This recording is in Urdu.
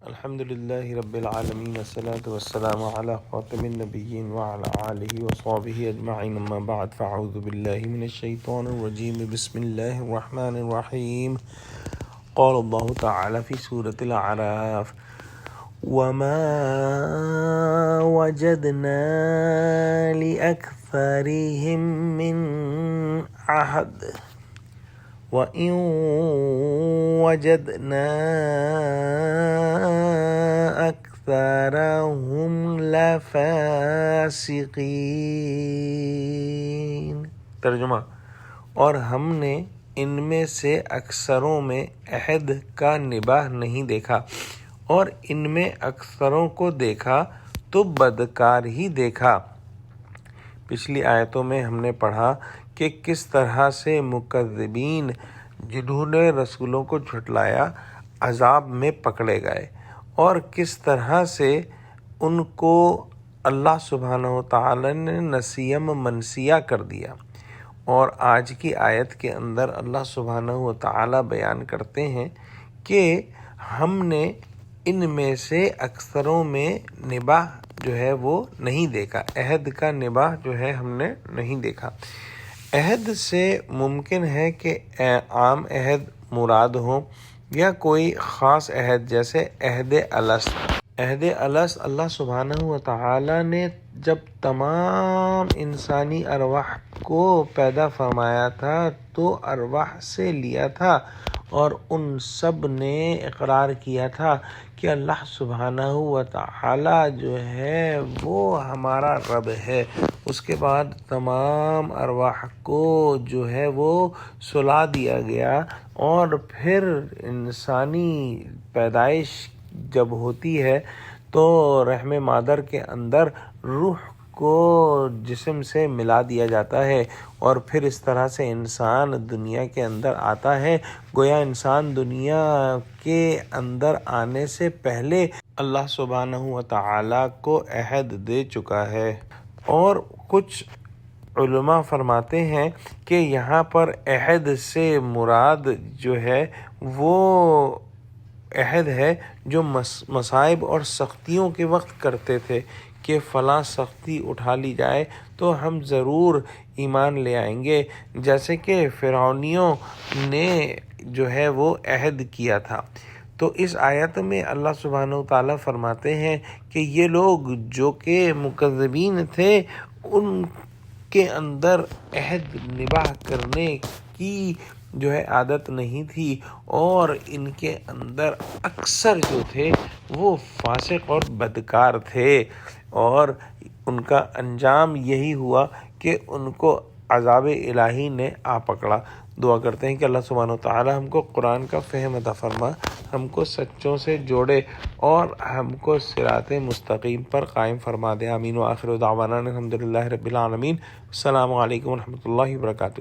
الحمد لله رب العالمين والصلاة والسلام على خاتم النبيين وعلى آله وصحبه أجمعين أما بعد فأعوذ بالله من الشيطان الرجيم بسم الله الرحمن الرحيم قال الله تعالى في سورة الأعراف وما وجدنا لأكثرهم من عهد وَإِن وَجَدْنَا أَكْثَرَهُمْ لَفَاسِقِينَ۔ ترجمہ: اور ہم نے ان میں سے اکثروں میں عہد کا نباہ نہیں دیکھا، اور ان میں اکثروں کو دیکھا تو بدکار ہی دیکھا۔ پچھلی آیتوں میں ہم نے پڑھا کہ کس طرح سے مکذبین جنہوں نے رسولوں کو جھٹلایا عذاب میں پکڑے گئے، اور کس طرح سے ان کو اللہ سبحانہ وتعالی نے نسیم منسیہ کر دیا۔ اور آج کی آیت کے اندر اللہ سبحانہ وتعالی بیان کرتے ہیں کہ ہم نے ان میں سے اکثروں میں نباہ جو ہے وہ نہیں دیکھا، عہد کا نباہ جو ہے ہم نے نہیں دیکھا۔ عہد سے ممکن ہے کہ عام عہد مراد ہوں یا کوئی خاص عہد، جیسے عہد الست۔ عہد الست اللہ سبحانہ وتعالی نے جب تمام انسانی ارواح کو پیدا فرمایا تھا تو ارواح سے لیا تھا، اور ان سب نے اقرار کیا تھا کہ اللہ سبحانہ وتعالی جو ہے وہ ہمارا رب ہے۔ اس کے بعد تمام ارواح کو جو ہے وہ سلا دیا گیا، اور پھر انسانی پیدائش جب ہوتی ہے تو رحم مادر کے اندر روح کو جسم سے ملا دیا جاتا ہے، اور پھر اس طرح سے انسان دنیا کے اندر آتا ہے۔ گویا انسان دنیا کے اندر آنے سے پہلے اللہ سبحانہ وتعالی کو عہد دے چکا ہے۔ اور کچھ علماء فرماتے ہیں کہ یہاں پر عہد سے مراد جو ہے وہ عہد ہے جو مصائب اور سختیوں کے وقت کرتے تھے کہ فلاں سختی اٹھا لی جائے تو ہم ضرور ایمان لے آئیں گے، جیسے کہ فرعونیوں نے جو ہے وہ عہد کیا تھا۔ تو اس آیت میں اللہ سبحانہ وتعالی فرماتے ہیں کہ یہ لوگ جو کہ مکذبین تھے ان کے اندر عہد نباہ کرنے کی جو ہے عادت نہیں تھی، اور ان کے اندر اکثر جو تھے وہ فاسق اور بدکار تھے، اور ان کا انجام یہی ہوا کہ ان کو عذاب الہی نے آ پکڑا۔ دعا کرتے ہیں کہ اللہ سبحانہ وتعالی ہم کو قرآن کا فہم عطا فرما، ہم کو سچوں سے جوڑے، اور ہم کو صراط مستقیم پر قائم فرما دے۔ آمین۔ وآخر دعوانا الحمدللہ رب العالمین۔ السلام علیکم ورحمۃ اللہ وبرکاتہ۔